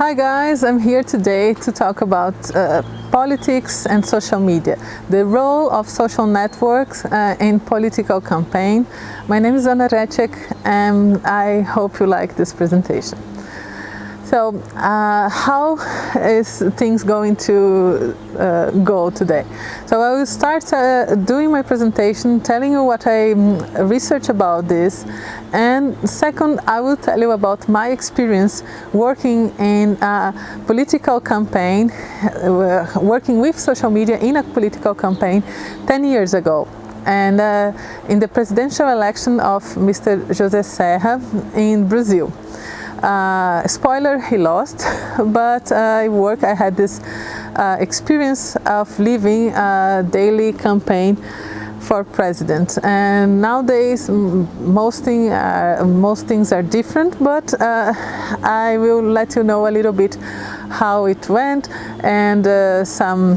Hi guys, I'm here today to talk about politics and social media, the role of social networks in political campaign. My name is Anna Recek and I hope you like this presentation. So how is things going to go today? So I will start doing my presentation, telling you what I research about this, and second I will tell you about my experience working in a political campaign, working with social media in a political campaign 10 years ago. And in the presidential election of Mr. José Serra in Brazil. Spoiler, he lost, but I had this experience of living a daily campaign for president. And nowadays most things are different, but I will let you know a little bit how it went and some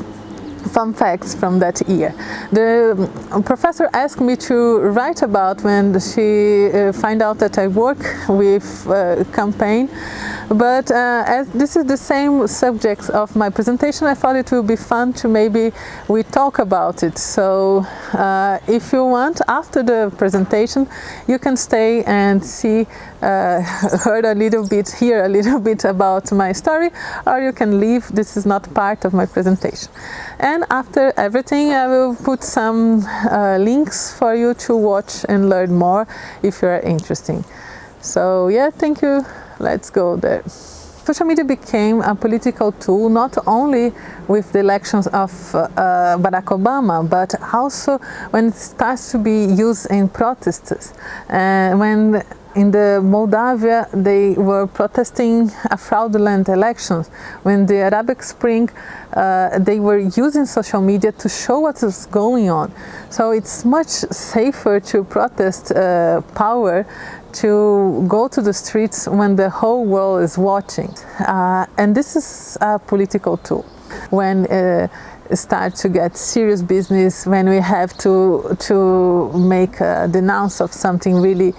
fun facts from that year. The professor asked me to write about when she find out that I work with campaign, but as this is the same subject of my presentation, I thought it would be fun to maybe we talk about it. So if you want, after the presentation, you can stay and see, hear a little bit about my story, or you can leave. This is not part of my presentation. And after everything, I will put some links for you to watch and learn more if you are interested. So yeah, thank you. Let's go there. Social media became a political tool not only with the elections of Barack Obama, but also when it starts to be used in protests. When in the Moldavia they were protesting a fraudulent elections. When the Arabic Spring, they were using social media to show what is going on. So it's much safer to protest power, to go to the streets when the whole world is watching. And this is a political tool. When start to get serious business, when we have to make a denounce of something really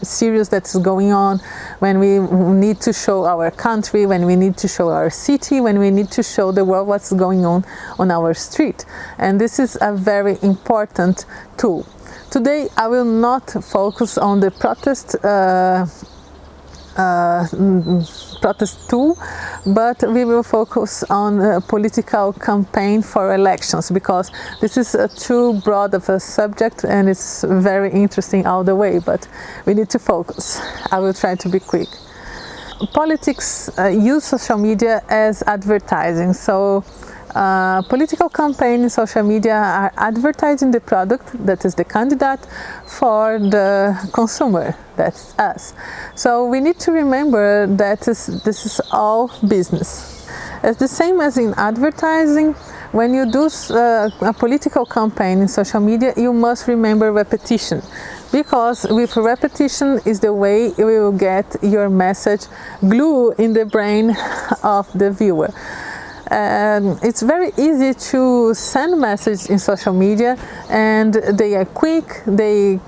serious that's going on, when we need to show our country, when we need to show our city, when we need to show the world what's going on our street. And this is a very important tool. Today I will not focus on the protest tool, but we will focus on a political campaign for elections, because this is too broad of a subject and it's very interesting all the way, but we need to focus. I will try to be quick. Politics use social media as advertising. So political campaigns in social media are advertising the product, that is the candidate, for the consumer, that's us. So we need to remember that this is all business. It's the same as in advertising. When you do a political campaign in social media, you must remember repetition, because with repetition is the way you will get your message glue in the brain of the viewer. It's very easy to send messages in social media, and they are quick, they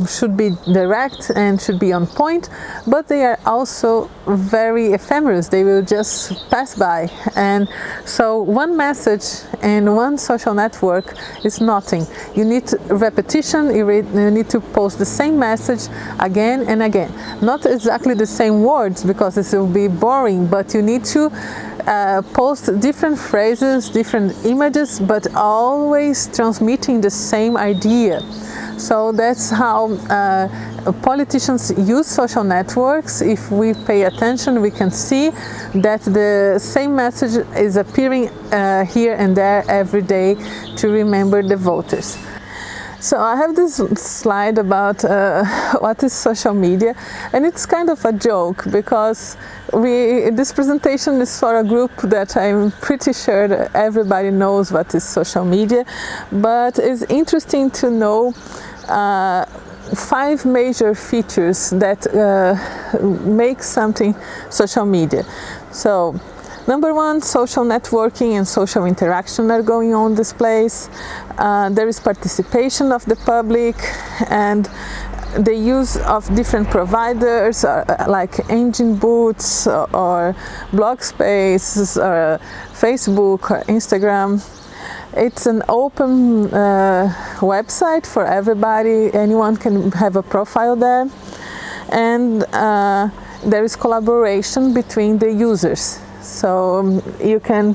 should be direct and should be on point, but they are also very ephemeral. They will just pass by. And so one message in one social network is nothing. You need repetition, you need to post the same message again and again. Not exactly the same words, because this will be boring, but you need to post different phrases, different images, but always transmitting the same idea. So that's how politicians use social networks. If we pay attention, we can see that the same message is appearing here and there every day to remember the voters. So I have this slide about what is social media, and it's kind of a joke, because this presentation is for a group that I'm pretty sure that everybody knows what is social media, but it's interesting to know 5 major features that make something social media. So number 1, social networking and social interaction are going on this place. There is participation of the public, and the use of different providers like Engine Boots or Blog Space or Facebook or Instagram. It's an open website for everybody. Anyone can have a profile there, and there is collaboration between the users. So you can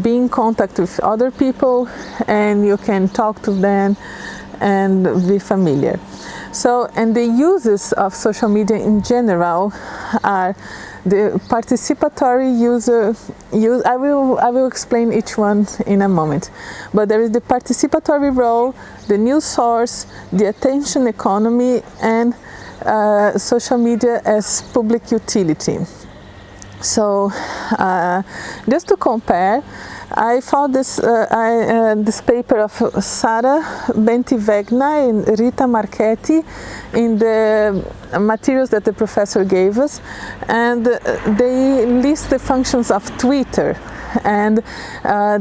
be in contact with other people, and you can talk to them and be familiar. So, and the uses of social media in general are the participatory I will explain each one in a moment. But there is the participatory role, the news source, the attention economy, and social media as public utility. So, just to compare, I found this paper of Sarah Bentivegna and Rita Marchetti in the materials that the professor gave us, and they list the functions of Twitter, and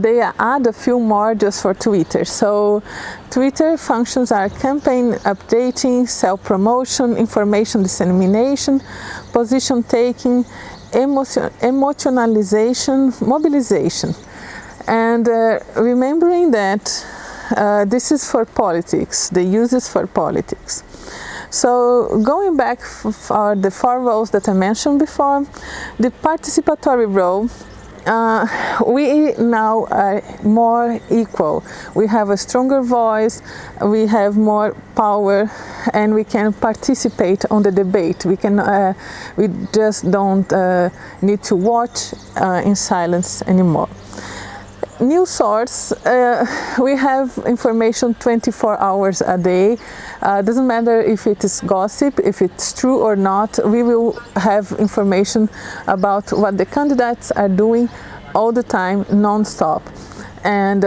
they add a few more just for Twitter. So Twitter functions are campaign updating, self-promotion, information dissemination, position taking, emotionalization, mobilization. And remembering that this is for politics, the uses for politics. So going back for the 4 roles that I mentioned before, the participatory role, we now are more equal. We have a stronger voice, we have more power, and we can participate on the debate. We just don't need to watch in silence anymore. News source, we have information 24 hours a day. Doesn't matter if it is gossip, if it's true or not, we will have information about what the candidates are doing all the time, non-stop. And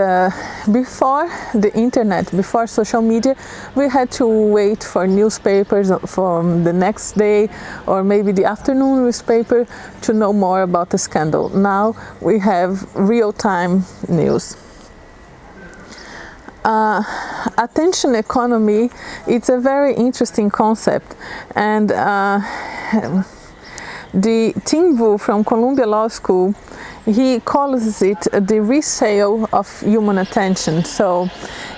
before the internet, before social media, we had to wait for newspapers from the next day or maybe the afternoon newspaper to know more about the scandal. Now we have real-time news. Attention economy, it's a very interesting concept, and the Tim Wu from Columbia Law School, he calls it the resale of human attention. So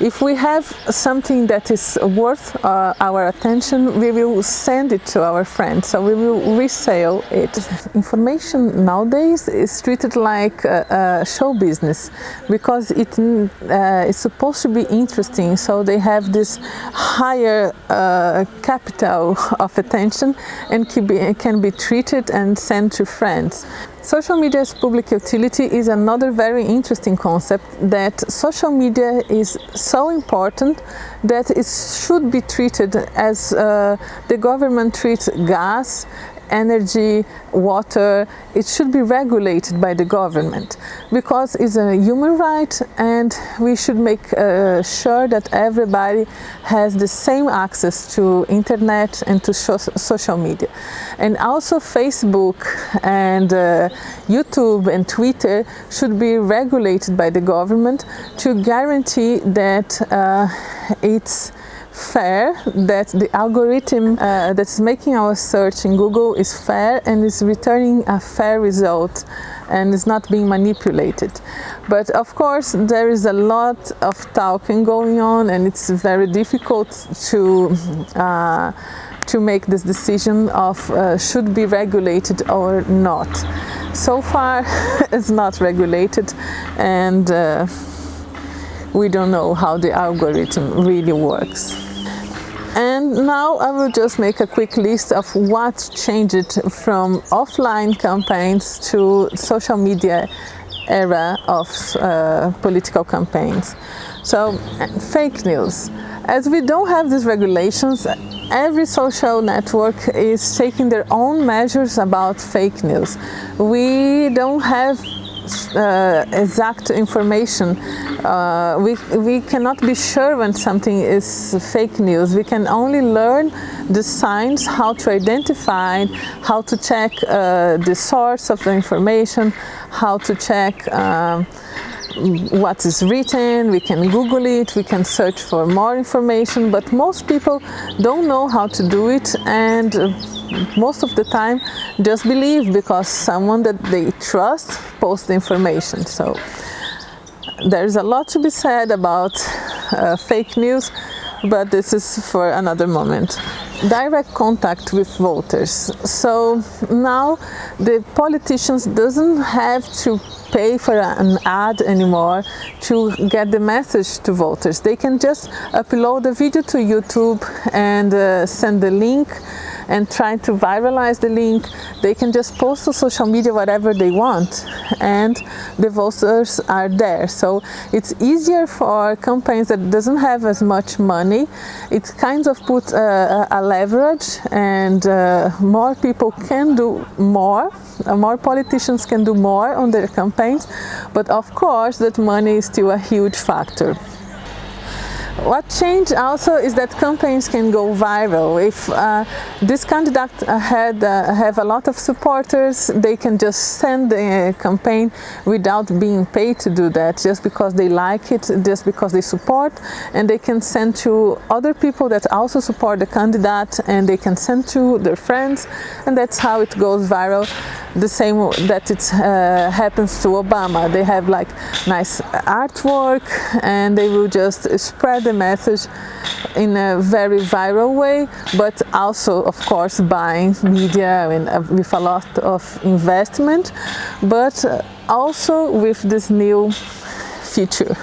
if we have something that is worth our attention, we will send it to our friends, so we will resale it. Information nowadays is treated like show business because it is supposed to be interesting, so they have this higher capital of attention and can be treated and sent to friends. Social media as public utility is another very interesting concept, that social media is so important that it should be treated as the government treats gas, energy, water. It should be regulated by the government because it's a human right, and we should make sure that everybody has the same access to internet and to social media. And also Facebook and YouTube and Twitter should be regulated by the government to guarantee that it's fair, that the algorithm that's making our search in Google is fair and is returning a fair result and is not being manipulated. But of course there is a lot of talking going on, and it's very difficult to make this decision of should be regulated or not. So far it's not regulated, and we don't know how the algorithm really works. And now I will just make a quick list of what changed from offline campaigns to social media era of political campaigns. So, fake news. As we don't have these regulations, every social network is taking their own measures about fake news. We don't have exact information. We cannot be sure when something is fake news. We can only learn the signs, how to identify, how to check the source of the information, how to check what is written, we can Google it, we can search for more information, but most people don't know how to do it, and most of the time just believe because someone that they trust posts the information. So there's a lot to be said about fake news, but this is for another moment. Direct contact with voters. So now the politicians doesn't have to pay for an ad anymore to get the message to voters. They can just upload a video to YouTube and send the link and try to viralize the link. They can just post to social media whatever they want, and the voters are there. So it's easier for campaigns that doesn't have as much money. It kind of puts a leverage, and more people can do more. More politicians can do more on their campaigns, but of course that money is still a huge factor. What changed also is that campaigns can go viral. If this candidate have a lot of supporters, they can just send the campaign without being paid to do that, just because they like it, just because they support, and they can send to other people that also support the candidate, and they can send to their friends, and that's how it goes viral. The same that it happens to Obama. They have like nice artwork, and they will just spread the message in a very viral way, but also of course buying media and with a lot of investment, but also with this new feature.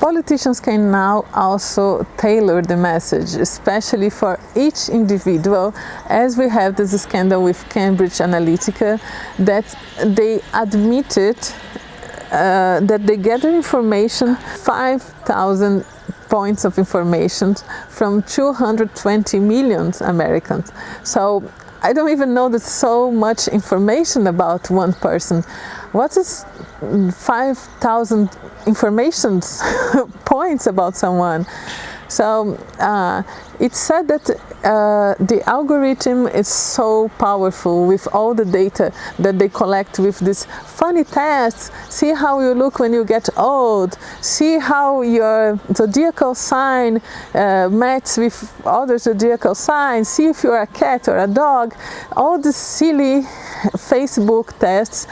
Politicians can now also tailor the message, especially for each individual, as we have this scandal with Cambridge Analytica, that they admitted that they gather information, 5,000 points of information from 220 million Americans. So I don't even know that so much information about one person. What is 5,000 information points about someone? So it's said that the algorithm is so powerful with all the data that they collect with these funny tests. See how you look when you get old. See how your zodiacal sign matches with other zodiacal signs. See if you're a cat or a dog. All these silly Facebook tests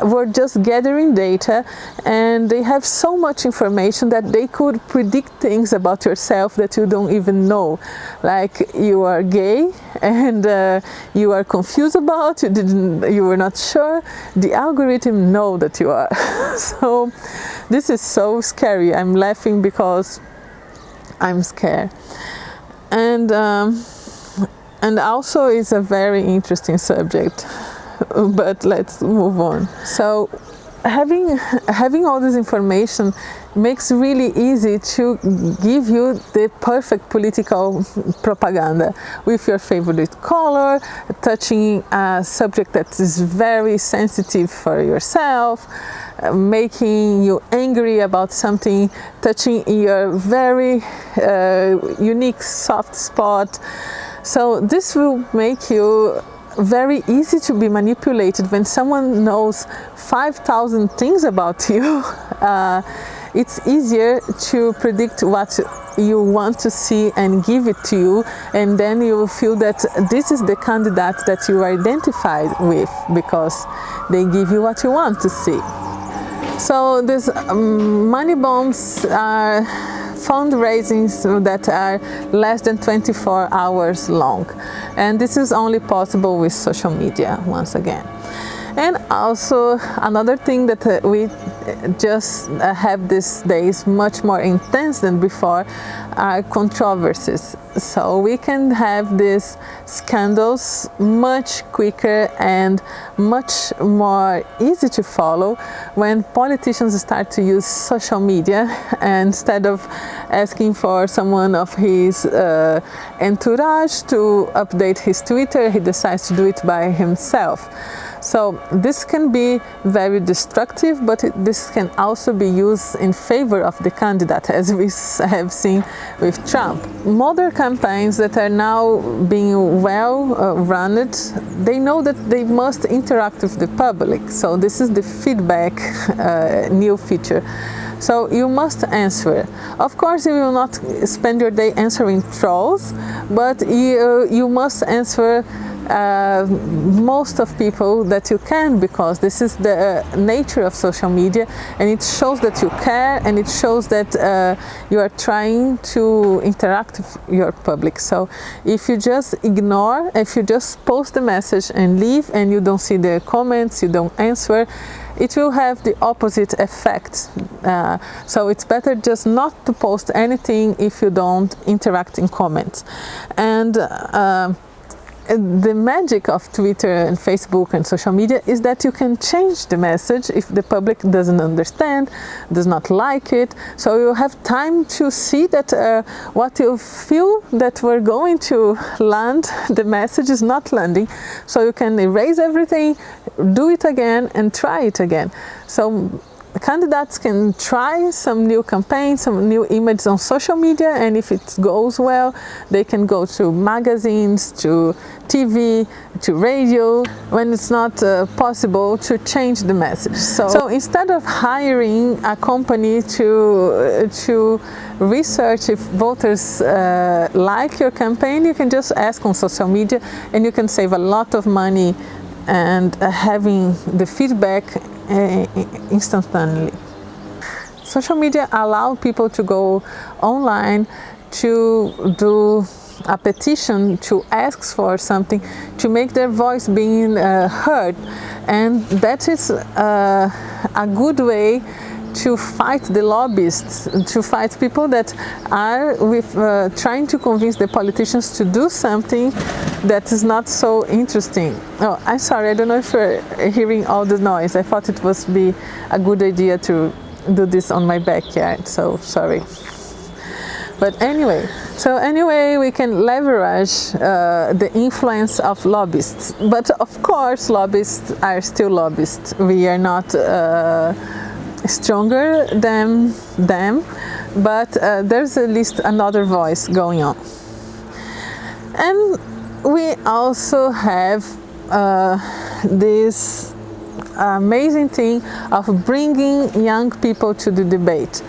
were just gathering data, and they have so much information that they could predict things about yourself that you don't even know, like you are gay and you are confused about, you were not sure. The algorithm know that you are. So this is so scary. I'm laughing because I'm scared, and also it's a very interesting subject. But let's move on. So having all this information makes really easy to give you the perfect political propaganda with your favorite color, touching a subject that is very sensitive for yourself, making you angry about something, touching your very unique soft spot. So this will make you very easy to be manipulated. When someone knows 5,000 things about you, it's easier to predict what you want to see and give it to you, and then you will feel that this is the candidate that you are identified with because they give you what you want to see. So these money bombs are fundraisings that are less than 24 hours long, and this is only possible with social media once again. And also another thing that we just have these days much more intense than before are controversies. So we can have these scandals much quicker and much more easy to follow when politicians start to use social media, and instead of asking for someone of his entourage to update his Twitter, he decides to do it by himself. So this can be very destructive, but this can also be used in favor of the candidate, as we have seen with Trump. Modern campaigns that are now being well run, they know that they must interact with the public. So this is the feedback new feature. So you must answer. Of course, you will not spend your day answering trolls, but you must answer most of people that you can, because this is the nature of social media, and it shows that you care, and it shows that you are trying to interact with your public. So if you just ignore, if you just post the message and leave, and you don't see the comments, you don't answer, it will have the opposite effect. So it's better just not to post anything if you don't interact in comments. And the magic of Twitter and Facebook and social media is that you can change the message if the public doesn't understand, does not like it. So you have time to see that what you feel that we're going to land, the message is not landing. So you can erase everything, do it again, and try it again. So candidates can try some new campaigns, some new images on social media, and if it goes well, they can go to magazines, to TV, to radio, when it's not possible to change the message. So instead of hiring a company to research if voters like your campaign, you can just ask on social media, and you can save a lot of money and having the feedback instantaneously. Social media allow people to go online to do a petition, to ask for something, to make their voice being heard, and that is a good way to fight the lobbyists, to fight people that are trying to convince the politicians to do something that is not so interesting. Oh, I'm sorry, I don't know if you're hearing all the noise. I thought it would be a good idea to do this on my backyard, so sorry. But anyway, we can leverage the influence of lobbyists. But of course, lobbyists are still lobbyists. We are not stronger than them, but there's at least another voice going on. And we also have this amazing thing of bringing young people to the debate.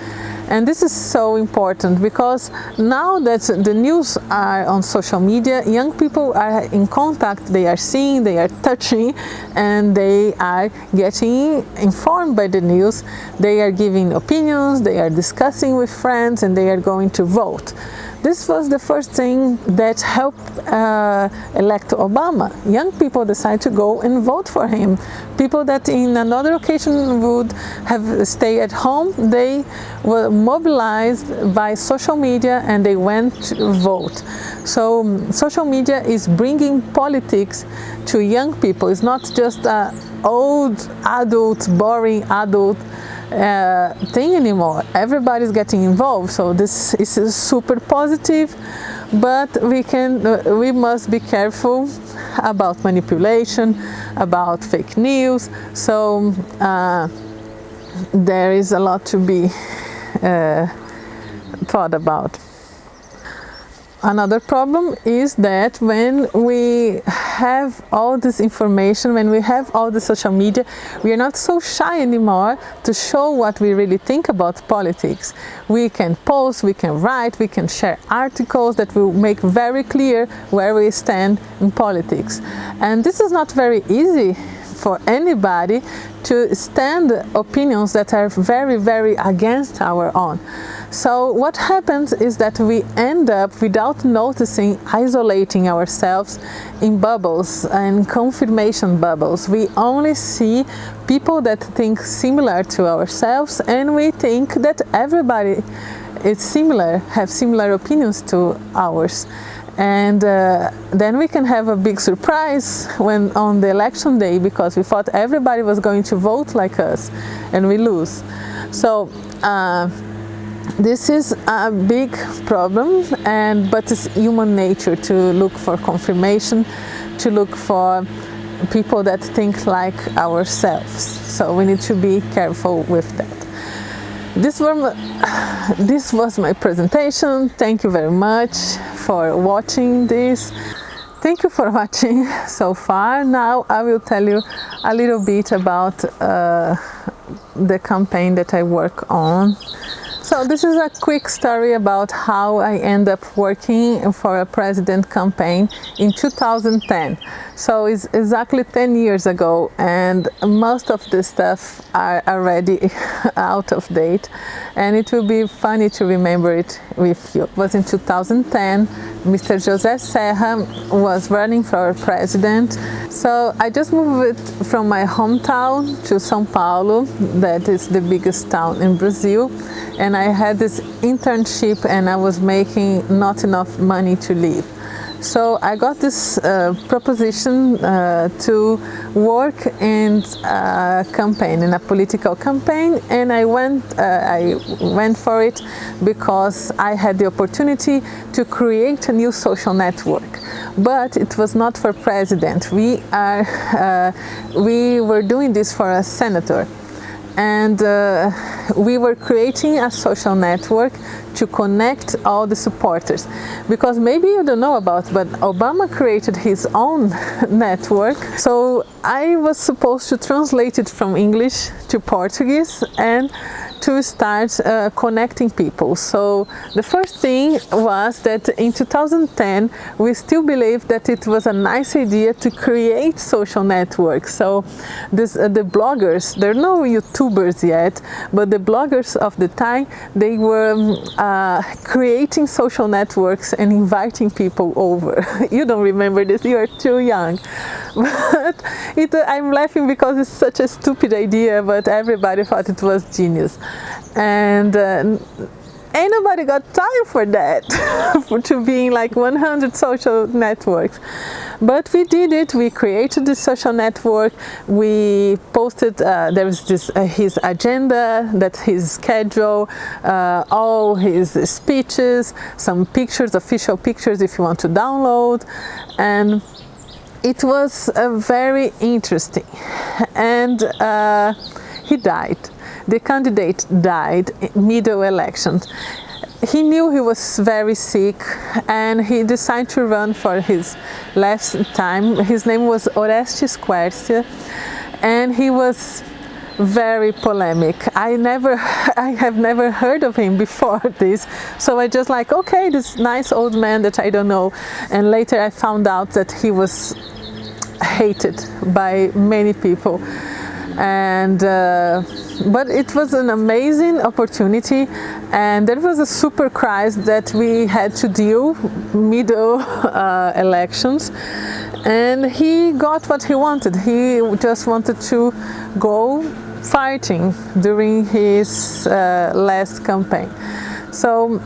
And this is so important because now that the news are on social media, young people are in contact, they are seeing, they are touching, and they are getting informed by the news. They are giving opinions, they are discussing with friends, and they are going to vote. This was the first thing that helped elect Obama. Young people decide to go and vote for him. People that in another occasion would have stayed at home, they were mobilized by social media and they went to vote. So social media is bringing politics to young people. It's not just an old adult, boring adult thing anymore. Everybody's getting involved, so this is super positive, but we must be careful about manipulation, about fake news. So there is a lot to be thought about. Another problem is that when we have all this information, when we have all the social media, we are not so shy anymore to show what we really think about politics. We can post, we can write, we can share articles that will make very clear where we stand in politics. And this is not very easy for anybody to stand opinions that are very, very against our own. So what happens is that we end up, without noticing, isolating ourselves in bubbles and confirmation bubbles. We only see people that think similar to ourselves, and we think that everybody is similar, have similar opinions to ours. And then we can have a big surprise when on the election day, because we thought everybody was going to vote like us, and we lose. So this is a big problem, but it's human nature to look for confirmation, to look for people that think like ourselves. So we need to be careful with that. This was my presentation. Thank you very much for watching this. Thank you for watching so far. Now I will tell you a little bit about the campaign that I work on. So this is a quick story about how I end up working for a president campaign in 2010. So it's exactly 10 years ago, and most of the stuff are already out of date, and it will be funny to remember it with you. It was in 2010. Mr. José Serra was running for president. So I just moved from my hometown to São Paulo, that is the biggest town in Brazil, and I had this internship and I was making not enough money to live. So I got this proposition to work in a campaign, in a political campaign, and I went for it because I had the opportunity to create a new social network. But it was not for president. We were doing this for a senator. And we were creating a social network to connect all the supporters. Because maybe you don't know about, but Obama created his own network. So I was supposed to translate it from English to Portuguese and to start connecting people. So the first thing was that in 2010 we still believed that it was a nice idea to create social networks. So the bloggers, there are no YouTubers yet, but the bloggers of the time, they were creating social networks and inviting people over. You don't remember this, you are too young. But I'm laughing because it's such a stupid idea, but everybody thought it was genius. And ain't nobody got time for that, to being like 100 social networks. But we did it. We created this social network. We posted, there was this his agenda, that's his schedule, all his speeches, some pictures, official pictures if you want to download. And it was very interesting. And he died. The candidate died middle elections. He knew he was very sick and he decided to run for his last time. His name was Orestes Quercia, and he was very polemic. I have never heard of him before this, so I just like, okay, this nice old man that I don't know. And later I found out that he was hated by many people. And but it was an amazing opportunity, and there was a super crisis that we had to deal middle elections, and he got what he wanted. He just wanted to go fighting during his last campaign. So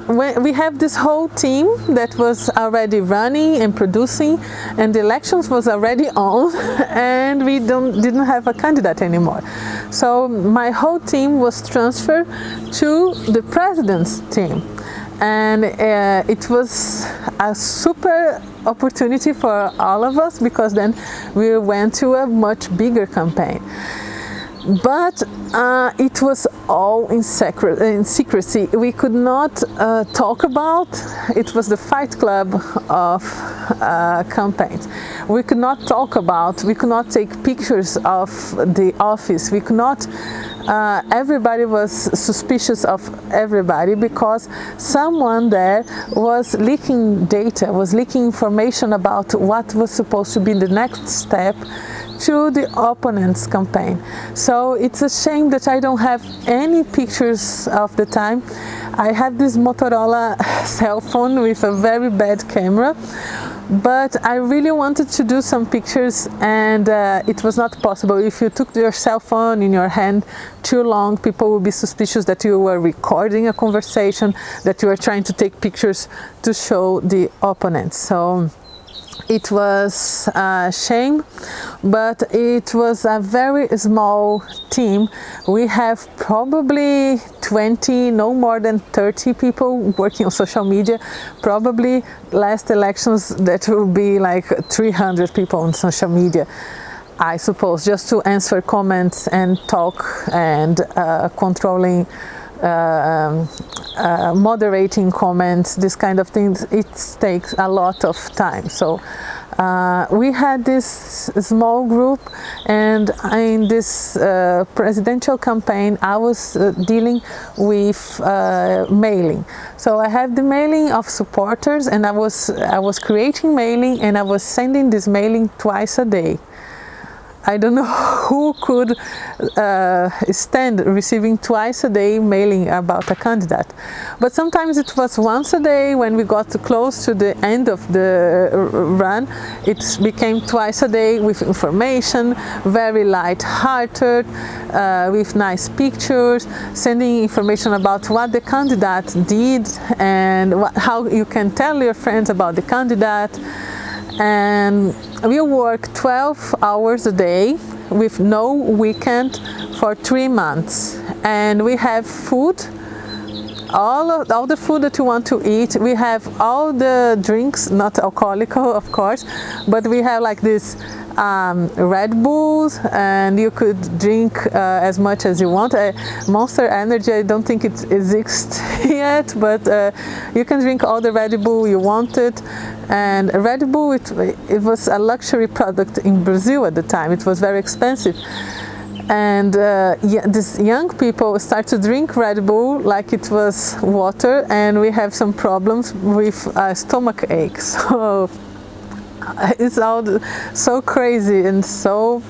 we have this whole team that was already running and producing, and the elections was already on, and we didn't have a candidate anymore. So my whole team was transferred to the president's team, and it was a super opportunity for all of us, because then we went to a much bigger campaign. But it was all in secrecy. We could not talk about. It was the fight club of campaigns. We could not talk about. We could not take pictures of the office. We could not. Everybody was suspicious of everybody, because someone there was leaking data, was leaking information about what was supposed to be the next step to the opponent's campaign. So it's a shame that I don't have any pictures of the time. I have this Motorola cell phone with a very bad camera, but I really wanted to do some pictures, and it was not possible. If you took your cell phone in your hand too long, people would be suspicious that you were recording a conversation, that you were trying to take pictures to show the opponent. So it was a shame, but it was a very small team. We have probably 20, no more than 30 people working on social media. Probably last elections that will be like 300 people on social media, I suppose, just to answer comments and talk and controlling moderating comments, this kind of things. It takes a lot of time. So we had this small group, And in this presidential campaign, I was dealing with mailing. So I have the mailing of supporters, and I was creating mailing, and I was sending this mailing twice a day. I don't know who could stand receiving twice a day mailing about a candidate. But sometimes it was once a day. When we got close to the end of the run, it became twice a day with information, very light-hearted, with nice pictures, sending information about what the candidate did and how you can tell your friends about the candidate. And we work 12 hours a day with no weekend for 3 months, and we have food, all the food that you want to eat. We have all the drinks, not alcoholic of course, but we have like this Red Bulls, and you could drink as much as you want. Monster Energy, I don't think it exists yet, but you can drink all the Red Bull you wanted. And Red Bull, it was a luxury product in Brazil at the time. It was very expensive. And these young people start to drink Red Bull like it was water, and we have some problems with stomach aches. So it's all so crazy, and so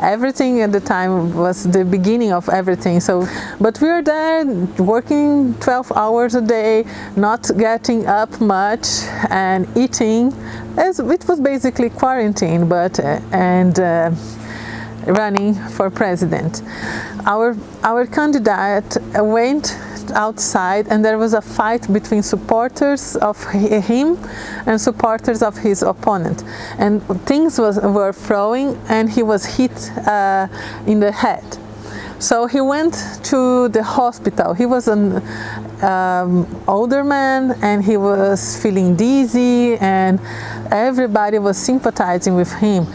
everything at the time was the beginning of everything. So, but we were there working 12 hours a day, not getting up much, and eating. It was basically quarantine, but running for president. Our candidate went outside, and there was a fight between supporters of him and supporters of his opponent, and things were throwing, and he was hit in the head. So he went to the hospital. He was an older man, and he was feeling dizzy, and everybody was sympathizing with him.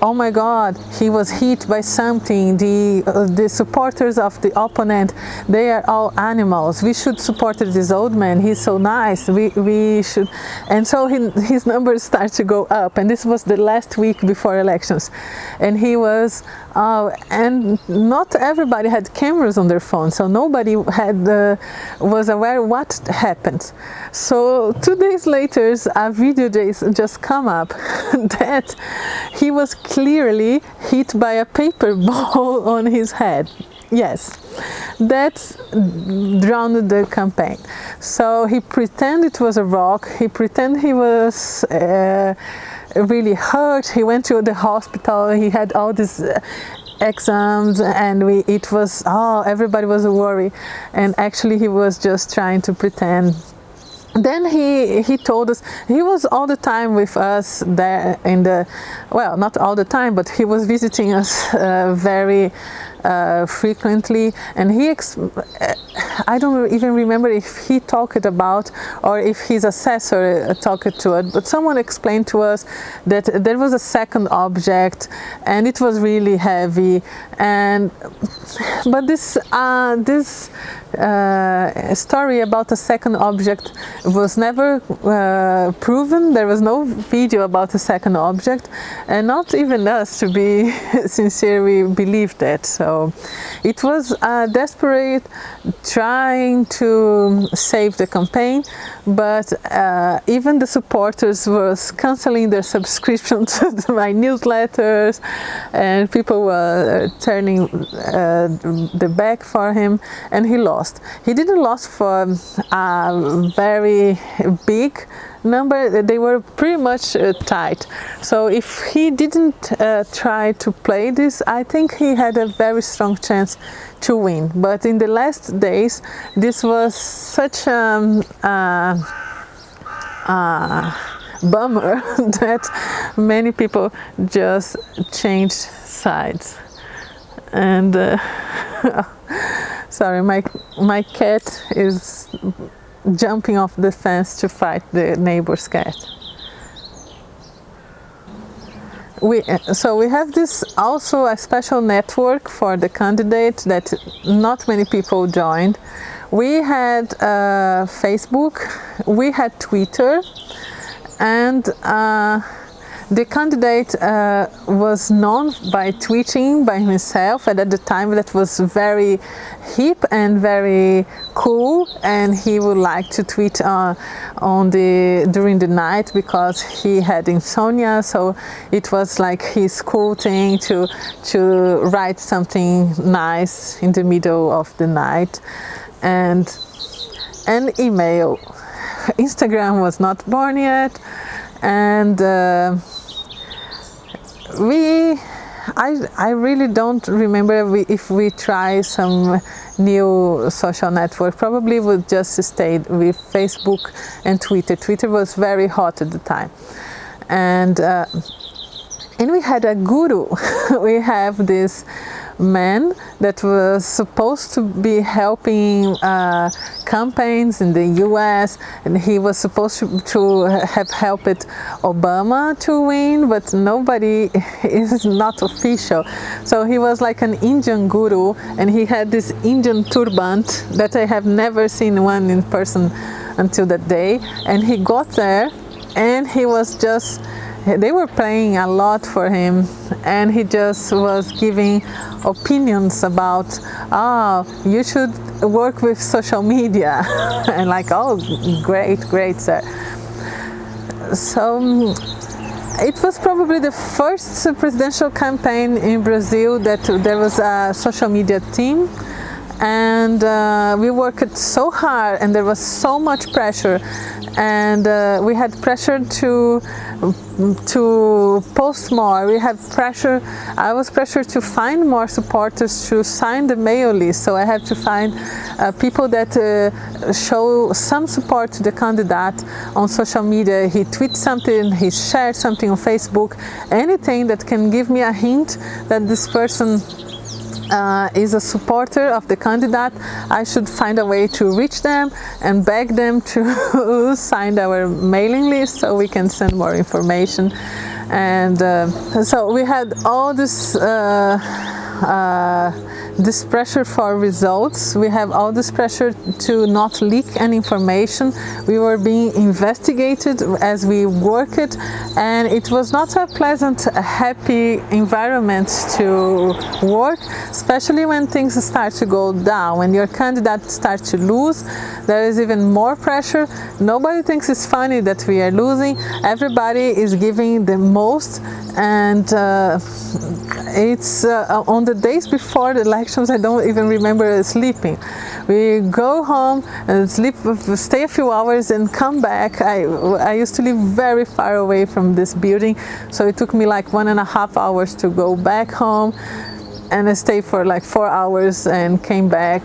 Oh my God, he was hit by something. The supporters of the opponent, they are all animals. We should support this old man. He's so nice. We should. And so his numbers start to go up. And this was the last week before elections. And he was, and not everybody had cameras on their phone, so nobody was aware what happened. So 2 days later, a video just come up that he was clearly hit by a paper ball on his head. Yes, that drowned the campaign. So he pretended it was a rock. He pretended he was really hurt. He went to the hospital. He had all these exams, and everybody was worried. And actually, he was just trying to pretend. Then he told us, he was all the time with us there not all the time, but he was visiting us very frequently, and I don't even remember if he talked about or if his assessor talked to it, but someone explained to us that there was a second object, and it was really heavy. But this story about a second object was never proven. There was no video about a second object, and not even us, to be sincere, we believed that. So it was desperate trying to save the campaign, but even the supporters was canceling their subscription to my newsletters, and people were turning the back for him, and he lost. He didn't lose for a very big number. They were pretty much tight. So if he didn't try to play this, I think he had a very strong chance to win. But in the last days, this was such a bummer that many people just changed sides. And sorry, my cat is jumping off the fence to fight the neighbor's cat. So we have this also a special network for the candidate that not many people joined. We had Facebook, we had Twitter, and The candidate was known by tweeting by himself, and at the time that was very hip and very cool, and he would like to tweet during the night because he had insomnia, so it was like his cool thing to write something nice in the middle of the night. And email. Instagram was not born yet, and I really don't remember if we try some new social network. Probably would just stayed with Facebook and Twitter. Twitter was very hot at the time, and we had a guru. We have this man that was supposed to be helping campaigns in the US, and he was supposed to have helped Obama to win, but nobody is not official. So he was like an Indian guru, and he had this Indian turban that I have never seen one in person until that day. And he got there, and he was just, they were playing a lot for him, and he just was giving opinions about, you should work with social media. And like, oh, great, sir. So it was probably the first presidential campaign in Brazil that there was a social media team. And we worked so hard, and there was so much pressure, and we had pressure to post more. We had pressure. I was pressured to find more supporters to sign the mail list. So I had to find people that show some support to the candidate on social media. He tweets something, he shared something on Facebook, anything that can give me a hint that this person is a supporter of the candidate. I should find a way to reach them and beg them to sign our mailing list so we can send more information. And so we had all this pressure for results. We have all this pressure to not leak any information. We were being investigated as we worked, and it was not a pleasant, happy environment to work, especially when things start to go down. When your candidate starts to lose, there is even more pressure. Nobody thinks it's funny that we are losing. Everybody is giving the most, and it's on the days before the elections, I don't even remember sleeping. We go home and sleep, stay a few hours and come back. I used to live very far away from this building, so it took me like 1.5 hours to go back home, and I stayed for like 4 hours and came back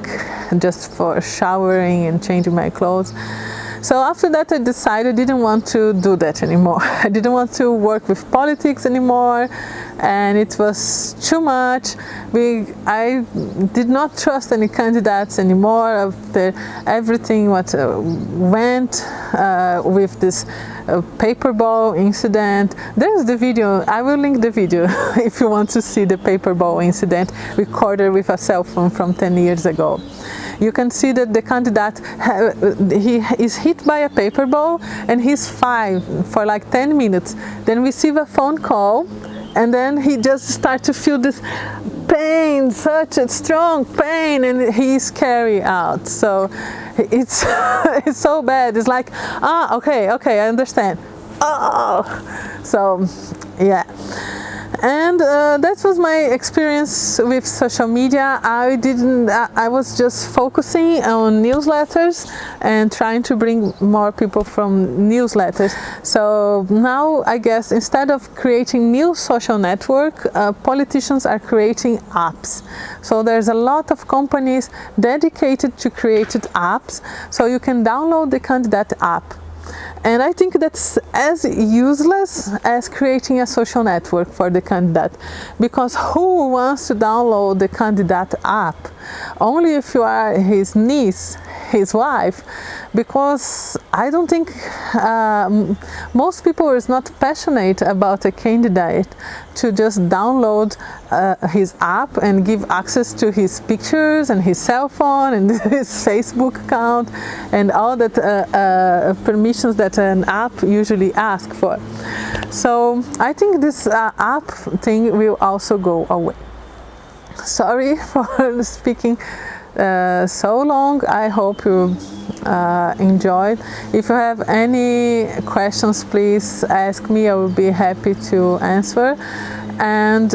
just for showering and changing my clothes. So after that I decided I didn't want to do that anymore. I didn't want to work with politics anymore, and it was too much. I did not trust any candidates anymore after everything what went with this paper ball incident. There's the video. I will link the video if you want to see the paper ball incident recorded with a cell phone from 10 years ago. You can see that the candidate, he is hit by a paper ball, and he's fine for like 10 minutes. Then receive a phone call, and then he just starts to feel this pain, such a strong pain, and he's carried out. So it's it's so bad. It's like, okay, I understand. So yeah. And that was my experience with social media. I was just focusing on newsletters and trying to bring more people from newsletters. So now I guess instead of creating new social network, politicians are creating apps. So there's a lot of companies dedicated to created apps, so you can download the candidate app. And I think that's as useless as creating a social network for the candidate, because who wants to download the candidate app? Only if you are his niece, his wife, because I don't think most people is not passionate about a candidate to just download his app and give access to his pictures and his cell phone and his Facebook account and all that permissions that an app usually asks for. So I think this app thing will also go away. Sorry for speaking so long. I hope you enjoyed. If you have any questions, please ask me. I will be happy to answer. And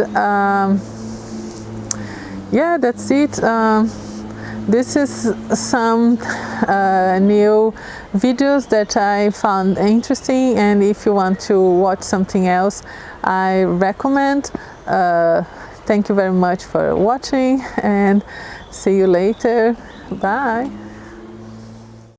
yeah, that's it. This is some new videos that I found interesting, and if you want to watch something else, I recommend. Thank you very much for watching, and see you later. Bye.